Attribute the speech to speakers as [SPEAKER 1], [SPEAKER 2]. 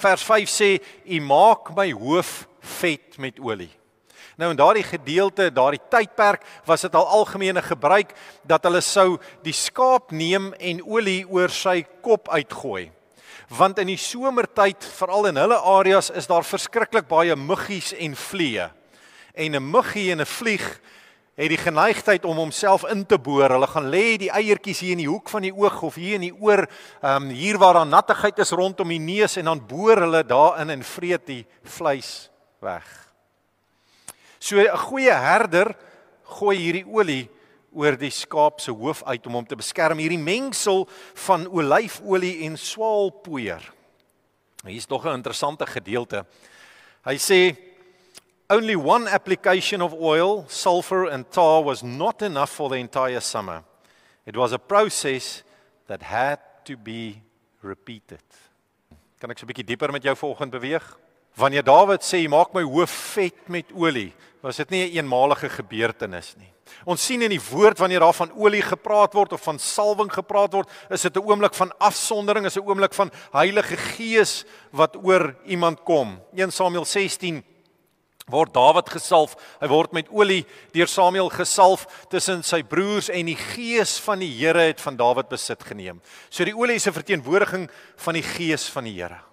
[SPEAKER 1] Vers 5 sê, U maak my hoof vet met olie. Nou in daardie gedeelte, daardie tydperk, was dit al algemene gebruik dat hulle sou die skaap neem en olie oor sy kop uitgooi. Want in die somertyd, veral in hulle areas, is daar verskriklik baie muggies en vliee. En 'n muggie en 'n vlieg het die geneigtheid om homself in te boor. Hulle gaan lê die eiertjies hier in die hoek van die oog of hier in die oor, hier waar daar nattigheid is rondom die neus, en dan boor hulle daarin en vreet die vleis weg. So 'n goeie herder gooi hierdie olie oor die skaap se hoof uit om hom te beskerm. Hierdie mengsel van olyfolie en swaalpoeier. Hier is nog 'n interessante gedeelte. Hy sê, only one application of oil, sulfur and tar was not enough for the entire summer. It was a process that had to be repeated. Kan ek so 'n bietjie dieper met jou vanoggend beweeg? Wanneer Dawid sê, maak my hoof vet met olie, was dit nie 'n eenmalige gebeurtenis nie. Ons sien in die woord, wanneer daar van olie gepraat word of van salwing gepraat word, is dit 'n oomblik van afsondering, is 'n oomblik van Heilige Gees wat oor iemand kom. 1 Samuel 16 word Dawid gesalf, hy word met olie deur Samuel gesalf tussen sy broers en die Gees van die Here het van Dawid besit geneem. So die olie is 'n verteenwoordiging van die Gees van die Here.